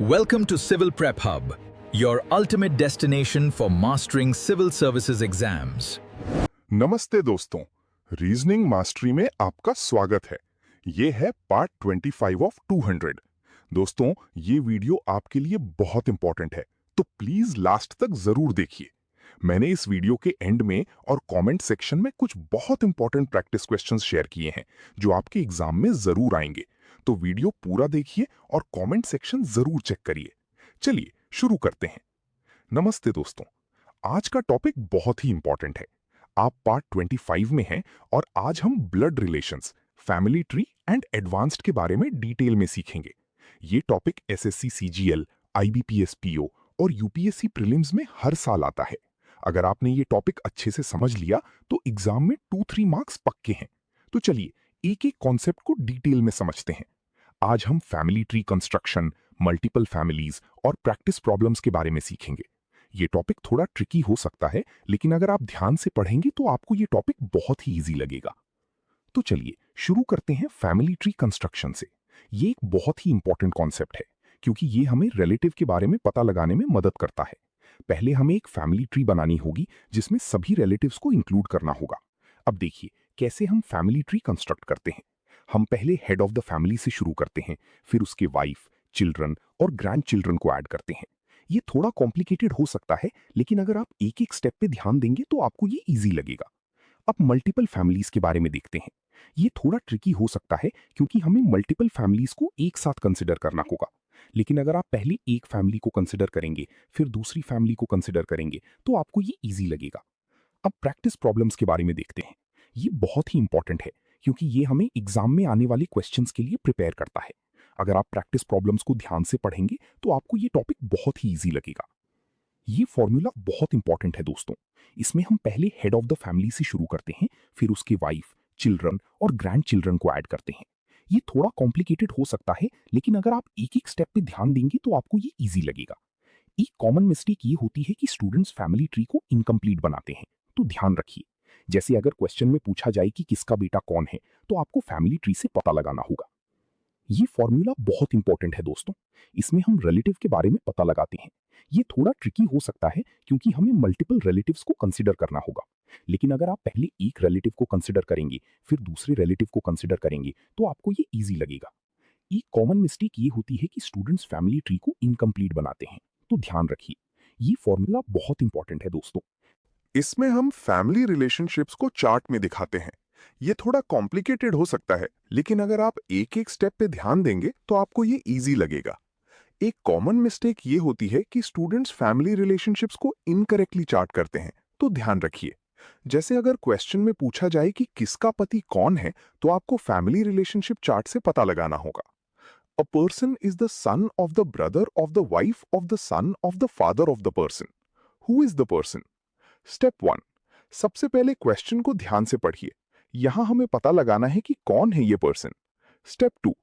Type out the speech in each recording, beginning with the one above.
Welcome to Civil Prep Hub, your ultimate destination for mastering civil services exams. नमस्ते दोस्तों, reasoning mastery में आपका स्वागत है। ये है पार्ट 25 ऑफ 200। दोस्तों, ये वीडियो आपके लिए बहुत इंपॉर्टेंट है, तो प्लीज लास्ट तक जरूर देखिए। मैंने इस वीडियो के एंड में और कमेंट सेक्शन में कुछ बहुत इंपॉर्टेंट प्रैक्टिस क्वेश्चंस शेयर किए हैं जो आपके एग्जाम में जरूर आएंगे। तो वीडियो पूरा देखिए और कमेंट सेक्शन जरूर चेक करिए। चलिए शुरू करते हैं। नमस्ते दोस्तों, आज का टॉपिक बहुत ही इंपॉर्टेंट है। आप पार्ट 25 में हैं और आज हम blood relations, family tree and advanced के बारे में डिटेल में सीखेंगे। ये topic SSC CGL, IBPS PO और यूपीएससी प्रीलिम्स में हर साल आता है। अगर आपने ये टॉपिक अच्छे से समझ लिया तो एग्जाम में 2-3 मार्क्स पक्के हैं। तो चलिए एक एक कॉन्सेप्ट को डिटेल में समझते हैं। आज हम family tree construction, multiple families और प्रैक्टिस प्रॉब्लम्स के बारे में सीखेंगे। ये टॉपिक थोड़ा ट्रिकी हो सकता है, लेकिन अगर आप ध्यान से पढ़ेंगे तो आपको ये टॉपिक बहुत ही इजी लगेगा। तो चलिए शुरू करते हैं फैमिली ट्री कंस्ट्रक्शन से। ये एक बहुत ही इंपॉर्टेंट कॉन्सेप्ट है क्योंकि ये हमें रिलेटिव के बारे में पता लगाने में मदद करता है। पहले हमें एक फैमिली ट्री बनानी होगी जिसमें सभी रिलेटिव्स को इंक्लूड करना होगा। अब देखिए कैसे हम फैमिली ट्री कंस्ट्रक्ट करते हैं। हम पहले हेड ऑफ द फैमिली से शुरू करते हैं, फिर उसके वाइफ, चिल्ड्रन और ग्रैंड चिल्ड्रन को ऐड करते हैं। ये थोड़ा कॉम्प्लिकेटेड हो सकता है, लेकिन अगर आप एक एक स्टेप पे ध्यान देंगे तो आपको ये इजी लगेगा। अब मल्टीपल फैमिलीज के बारे में देखते हैं। ये थोड़ा ट्रिकी हो सकता है क्योंकि हमें मल्टीपल फैमिलीज को एक साथ कंसिडर करना होगा। लेकिन अगर आप पहले एक फैमिली को कंसिडर करेंगे, फिर दूसरी फैमिली को कंसिडर करेंगे, तो आपको ये इजी लगेगा। अब प्रैक्टिस प्रॉब्लम्स के बारे में देखते हैं। ये बहुत ही इंपॉर्टेंट है क्योंकि ये हमें एग्जाम में आने वाले क्वेश्चंस के लिए प्रिपेयर करता है। अगर आप प्रैक्टिस प्रॉब्लम्स को ध्यान से पढ़ेंगे तो आपको ये टॉपिक बहुत ही इजी लगेगा। ये फॉर्मूला बहुत इंपॉर्टेंट है दोस्तों। इसमें हम पहले हेड ऑफ द फैमिली से शुरू करते हैं, फिर उसके वाइफ, चिल्ड्रन और ग्रैंड चिल्ड्रन को ऐड करते हैं। ये थोड़ा कॉम्प्लिकेटेड हो सकता है, लेकिन अगर आप एक एक स्टेप पे ध्यान देंगे तो आपको ये इजी लगेगा। एक कॉमन मिस्टेक ये होती है कि स्टूडेंट्स फैमिली ट्री को इनकम्प्लीट बनाते हैं, तो ध्यान रखिए। जैसे अगर क्वेश्चन में पूछा जाए कि किसका बेटा कौन है, तो आपको फैमिली ट्री से पता लगाना होगा। ये फॉर्मूला बहुत इंपॉर्टेंट है दोस्तों। इसमें हम रिलेटिव के बारे में पता लगाते हैं। ये थोड़ा ट्रिकी हो सकता है क्योंकि हमें मल्टीपल रिलेटिव्स को कंसिडर करना होगा। लेकिन अगर आप पहले एक रिलेटिव को कंसिडर करेंगे, फिर दूसरे रिलेटिव को कंसिडर करेंगे, तो आपको ये इजी लगेगा। एक कॉमन मिस्टेक ये होती है कि स्टूडेंट्स फैमिली ट्री को इनकम्प्लीट बनाते हैं, तो ध्यान रखिए। ये फॉर्मूला बहुत इंपॉर्टेंट है दोस्तों। इसमें हम फैमिली रिलेशनशिप्स को चार्ट में दिखाते हैं। ये थोड़ा कॉम्प्लिकेटेड हो सकता है, लेकिन अगर आप एक एक स्टेप पे ध्यान देंगे तो आपको ये इजी लगेगा। एक कॉमन मिस्टेक ये होती है कि स्टूडेंट्स फैमिली रिलेशनशिप्स को इनकरेक्टली चार्ट करते हैं, तो ध्यान रखिए। जैसे अगर क्वेश्चन में पूछा जाए कि किसका पति कौन है, तो आपको फैमिली रिलेशनशिप चार्ट से पता लगाना होगा। A person is the son of the brother of the wife of the son of the father of the person. Who is the person? Step 1. सबसे पहले क्वेश्चन को ध्यान से पढ़िए। यहां हमें पता लगाना है कि कौन है ये पर्सन। स्टेप 2.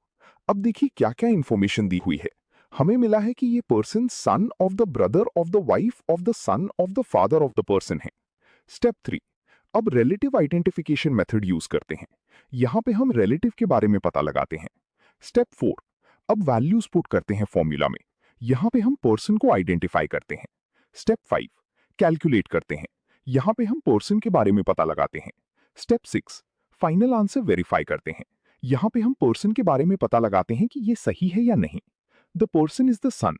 अब देखिए क्या क्या इंफॉर्मेशन दी हुई है। हमें मिला है कि ये person son of the brother of the wife of the son of the father of the person है। स्टेप 3. अब रिलेटिव आइडेंटिफिकेशन मेथड यूज करते हैं। यहां पे हम रिलेटिव के बारे में पता लगाते हैं। स्टेप 4. अब वैल्यूज पुट करते हैं फॉर्मूला में। यहां पे हम पर्सन को आइडेंटिफाई करते हैं। स्टेप 5. कैलकुलेट करते हैं। यहां पे हम पर्सन के बारे में पता लगाते हैं। स्टेप 6. फाइनल आंसर वेरीफाई करते हैं। यहां पे हम पर्सन के बारे में पता लगाते हैं कि ये सही है या नहीं। द पर्सन इज द सन।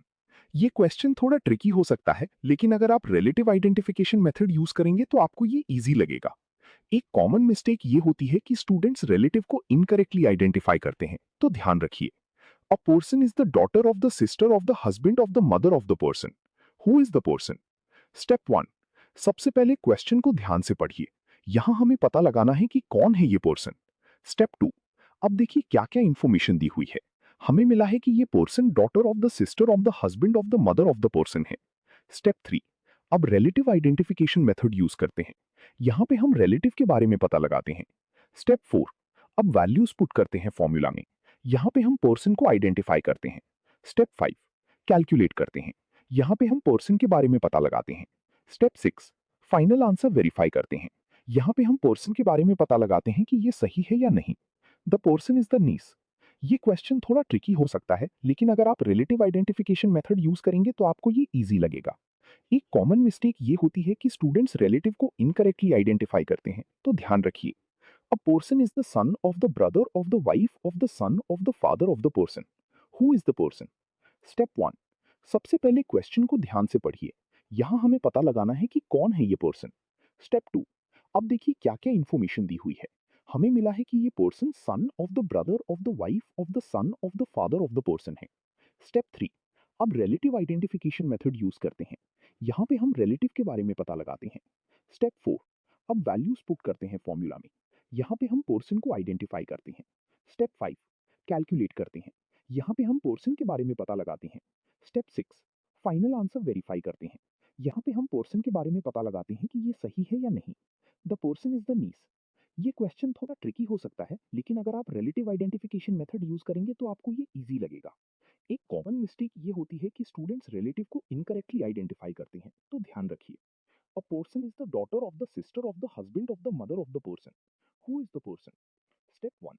ये क्वेश्चन थोड़ा ट्रिकी हो सकता है, लेकिन अगर आप रिलेटिव आइडेंटिफिकेशन मेथड यूज करेंगे तो आपको ये इजी लगेगा। एक कॉमन मिस्टेक ये होती है कि स्टूडेंट्स रिलेटिव को इनकरेक्टली आइडेंटिफाई करते हैं, तो ध्यान रखिए। A person is the daughter of the sister of the husband of the mother of the person. Who is the person? Step 1. सबसे पहले क्वेश्चन को ध्यान से पढ़िए। यहां हमें पता लगाना है कि कौन है ये पर्सन। स्टेप 2. अब देखिए क्या क्या इंफॉर्मेशन दी हुई है। हमें मिला है कि ये person daughter of the sister of the husband of the mother of the person है। स्टेप 3. अब रिलेटिव आइडेंटिफिकेशन मेथड यूज करते हैं। यहां पे हम रिलेटिव के बारे में पता लगाते हैं। स्टेप 4. अब वैल्यूज पुट करते हैं फॉर्मूला में। यहां पे हम पर्सन को आइडेंटिफाई करते हैं। स्टेप 5. कैलकुलेट करते हैं। यहां पे हम पर्सन के बारे में पता लगाते हैं। स्टेप 6. फाइनल आंसर वेरीफाई करते हैं। यहां पे हम पर्सन के बारे में पता लगाते हैं कि ये सही है या नहीं। द पर्सन इज द नीस। ये क्वेश्चन थोड़ा ट्रिकी हो सकता है, लेकिन अगर आप रिलेटिव आइडेंटिफिकेशन मेथड यूज करेंगे तो आपको ये इजी लगेगा। एक कॉमन मिस्टेक ये होती है कि स्टूडेंट्स रिलेटिव को इनकरेक्टली आइडेंटिफाई करते हैं, तो ध्यान रखिए। A person is the son of the brother of the wife of the son of the father of the person. Who is the person? Step 1, सबसे पहले क्वेश्चन को ध्यान से पढ़िए। यहां हमें पता लगाना है कि कौन है ये पर्सन। स्टेप 2, अब देखिए क्या क्या इंफॉर्मेशन दी हुई है। हमें मिला है कि ये person son of the brother of the wife of the son of the father of the person है। स्टेप 3, अब रिलेटिव आइडेंटिफिकेशन मेथड यूज करते हैं। यहाँ पे हम रिलेटिव के बारे में पता लगाते हैं। स्टेप 4, अब वैल्यूज पुट करते हैं फॉर्मूला में। यहाँ पे हम पर्सन को आइडेंटिफाई करते हैं। स्टेप 5, कैलकुलेट करते हैं। यहाँ पे हम पर्सन के बारे में पता लगाते हैं। स्टेप 6, फाइनल आंसर वेरीफाई करते हैं। यहाँ पे हम पर्सन के बारे में पता लगाते हैं कि ये सही है या नहीं। द पर्सन इज द नीस। ये क्वेश्चन थोड़ा ट्रिकी हो सकता है, लेकिन अगर आप रिलेटिव आइडेंटिफिकेशन मेथड यूज करेंगे तो आपको ये इजी लगेगा। एक कॉमन मिस्टेक ये होती है कि स्टूडेंट्स रिलेटिव को इनकरेक्टली आइडेंटिफाई करते हैं, तो ध्यान रखिए। A person is the daughter of the sister of the husband of the mother of the person. Who is the person? Step 1,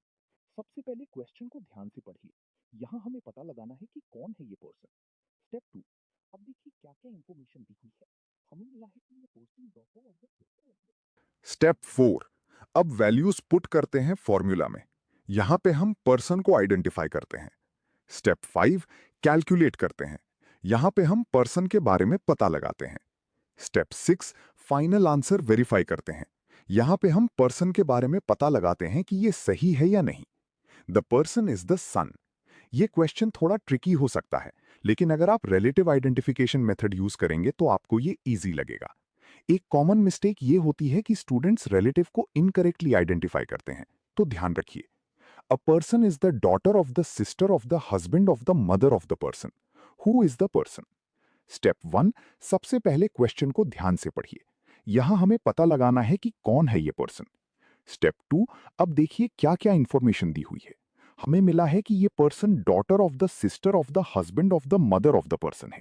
सबसे पहले क्वेश्चन को ध्यान से पढ़िए। यहाँ हमें पता लगाना है कि कौन है ये पर्सन। स्टेप 2, अब देखिए क्या क्या इंफॉर्मेशन दी हुई है। हमें मिला है कि ये person daughter of the sister of the. Step 4, अब वैल्यूज पुट करते हैं फॉर्मूला में। यहां पे हम पर्सन को आइडेंटिफाई करते हैं। स्टेप 5, कैलकुलेट करते हैं। यहां पे हम पर्सन के बारे में पता लगाते हैं। स्टेप 6, फाइनल आंसर वेरीफाई करते हैं। यहां पे हम पर्सन के बारे में पता लगाते हैं कि ये सही है या नहीं। द पर्सन इज द सन। ये क्वेश्चन थोड़ा ट्रिकी हो सकता है, लेकिन अगर आप रिलेटिव आइडेंटिफिकेशन मेथड यूज करेंगे तो आपको ये इजी लगेगा। एक कॉमन मिस्टेक ये होती है कि स्टूडेंट्स रिलेटिव को इनकरेक्टली आइडेंटिफाई करते हैं, तो ध्यान रखिए। A person is the daughter of the sister of the husband of the mother of the person. Who is the person? Step 1, सबसे पहले क्वेश्चन को ध्यान से पढ़िए। यहां हमें पता लगाना है कि कौन है ये पर्सन। स्टेप 2, अब देखिए क्या क्या इंफॉर्मेशन दी हुई है। हमें मिला है कि ये person daughter of the sister of the husband of the mother of the person है।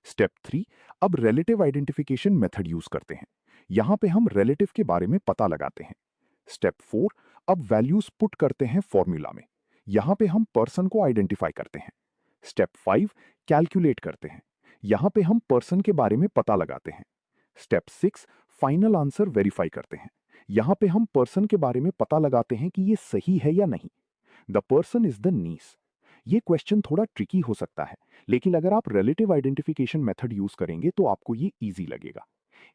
स्टेप 3, अब रिलेटिव आइडेंटिफिकेशन मेथड यूज करते हैं। यहां पे हम रिलेटिव के बारे में पता लगाते हैं। स्टेप 4, अब वैल्यूज पुट करते हैं फॉर्मूला में। यहां पे हम पर्सन को आइडेंटिफाई करते हैं। स्टेप 5, कैलकुलेट करते हैं। यहां पे हम पर्सन के बारे में पता लगाते हैं। स्टेप 6, फाइनल आंसर वेरीफाई करते हैं। यहां पे हम पर्सन के बारे में पता लगाते हैं कि ये सही है या नहीं। द पर्सन इज द नीस। ये क्वेश्चन थोड़ा ट्रिकी हो सकता है, लेकिन अगर आप रिलेटिव आइडेंटिफिकेशन मेथड यूज करेंगे तो आपको ये इजी लगेगा।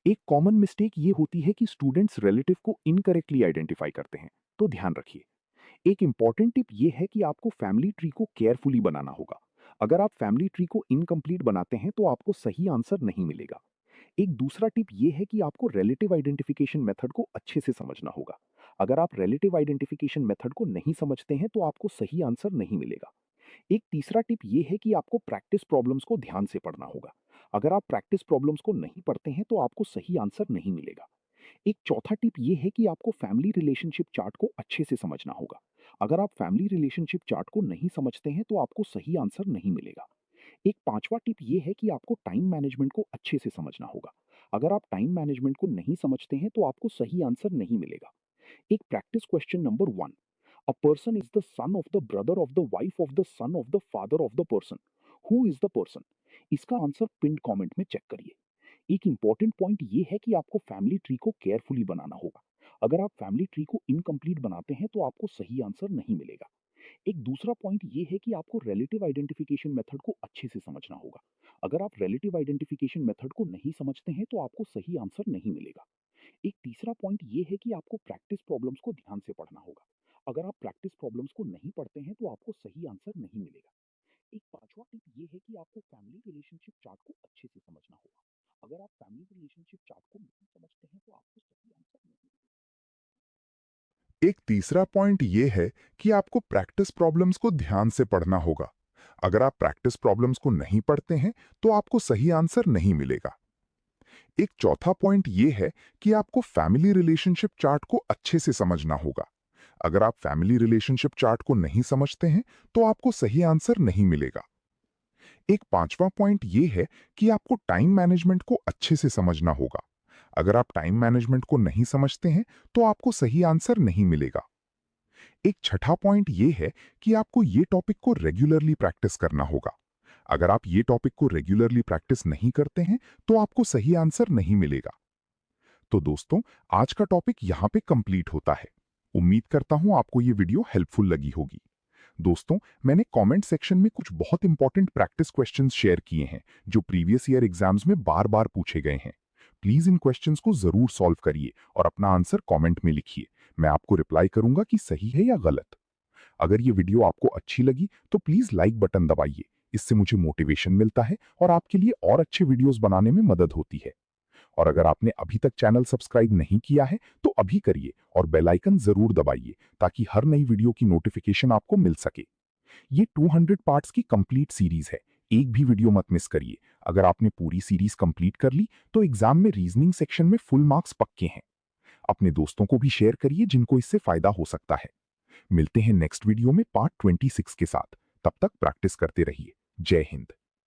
एक कॉमन मिस्टेक ये होती है कि स्टूडेंट्स रिलेटिव को इनकरेक्टली आइडेंटिफाई करते हैं, तो ध्यान रखिए। एक इंपॉर्टेंट टिप ये है कि आपको फैमिली ट्री को केयरफुली बनाना होगा। अगर आप फैमिली ट्री को इनकम्प्लीट बनाते हैं तो आपको सही आंसर नहीं मिलेगा। एक दूसरा टिप ये है कि आपको रिलेटिव आइडेंटिफिकेशन मेथड को अच्छे से समझना होगा। अगर आप रिलेटिव आइडेंटिफिकेशन मेथड को नहीं समझते हैं तो आपको सही आंसर नहीं मिलेगा। एक तीसरा टिप ये है कि आपको प्रैक्टिस प्रॉब्लम्स को ध्यान से पढ़ना होगा। अगर आप प्रैक्टिस प्रॉब्लम्स को नहीं पढ़ते हैं तो आपको सही आंसर नहीं मिलेगा। एक चौथा टिप ये है कि आपको फैमिली रिलेशनशिप चार्ट को अच्छे से समझना होगा। अगर आप फैमिली रिलेशनशिप चार्ट को नहीं समझते हैं तो आपको सही आंसर नहीं मिलेगा। एक पांचवा टिप ये है कि आपको टाइम मैनेजमेंट को अच्छे से समझना होगा। अगर आप टाइम मैनेजमेंट को नहीं समझते हैं तो आपको सही आंसर नहीं मिलेगा। एक practice question number 1, a person is the son of the brother of the wife of the son of the father of the person. Who is the person? इसका आंसर पिन कमेंट में check करिए। एक important point ये है कि आपको family tree को carefully बनाना होगा। अगर आप फैमिली ट्री को इनकम्प्लीट बनाते हैं तो आपको सही आंसर नहीं मिलेगा। एक दूसरा पॉइंट ये है कि आपको रिलेटिव आइडेंटिफिकेशन मेथड को अच्छे से समझना होगा। अगर आप रिलेटिव आइडेंटिफिकेशन मेथड को नहीं समझते हैं तो आपको सही आंसर नहीं मिलेगा। एक तीसरा पॉइंट ये है कि आपको प्रैक्टिस प्रॉब्लम्स को ध्यान से पढ़ना होगा। अगर आप प्रैक्टिस प्रॉब्लम्स को नहीं पढ़ते हैं तो आपको सही आंसर नहीं मिलेगा। एक पांचवा टिप ये है कि आपको फैमिली रिलेशनशिप चार्ट को अच्छे से समझना होगा। अगर आप फैमिली रिलेशनशिप चार्ट को नहीं समझते हैं तो आपको सही आंसर नहीं मिलेगा। एक तीसरा पॉइंट ये है कि आपको प्रैक्टिस प्रॉब्लम्स को ध्यान से पढ़ना होगा। अगर आप प्रैक्टिस प्रॉब्लम्स को नहीं पढ़ते हैं तो आपको सही आंसर नहीं मिलेगा। एक चौथा पॉइंट ये है कि आपको फैमिली रिलेशनशिप चार्ट को अच्छे से समझना होगा। अगर आप फैमिली रिलेशनशिप चार्ट को नहीं समझते हैं तो आपको सही आंसर नहीं मिलेगा। एक पांचवा पॉइंट ये है कि आपको टाइम मैनेजमेंट को अच्छे से समझना होगा। अगर आप टाइम मैनेजमेंट को नहीं समझते हैं तो आपको सही आंसर नहीं मिलेगा। एक छठा पॉइंट ये है कि आपको ये टॉपिक को रेगुलरली प्रैक्टिस करना होगा। अगर आप ये टॉपिक को रेगुलरली प्रैक्टिस नहीं करते हैं तो आपको सही आंसर नहीं मिलेगा। तो दोस्तों, आज का टॉपिक यहाँ पे कंप्लीट होता है। उम्मीद करता हूं आपको ये वीडियो हेल्पफुल लगी होगी। दोस्तों, मैंने कमेंट सेक्शन में कुछ बहुत इंपॉर्टेंट प्रैक्टिस क्वेश्चंस शेयर किए हैं जो प्रीवियस ईयर एग्जाम्स में बार बार पूछे गए हैं। प्लीज इन क्वेश्चंस को जरूर सॉल्व करिए और अपना आंसर कमेंट में लिखिए। मैं आपको रिप्लाई करूंगा कि सही है या गलत। अगर ये वीडियो आपको अच्छी लगी तो प्लीज लाइक बटन दबाइए। इससे मुझे मोटिवेशन मिलता है और आपके लिए और अच्छे वीडियोस बनाने में मदद होती है। और अगर आपने अभी तक चैनल सब्सक्राइब नहीं किया है तो अभी करिए और बेल आइकन जरूर दबाइए ताकि हर नई वीडियो की नोटिफिकेशन आपको मिल सके। ये 200 पार्ट्स की कंप्लीट सीरीज है। एक भी वीडियो मत मिस करिए। अगर आपने पूरी सीरीज कंप्लीट कर ली तो एग्जाम में रीजनिंग सेक्शन में फुल मार्क्स पक्के हैं। अपने दोस्तों को भी शेयर करिए जिनको इससे फायदा हो सकता है। मिलते हैं नेक्स्ट वीडियो में पार्ट 26 के साथ। तब तक प्रैक्टिस करते रहिए। जय हिंद।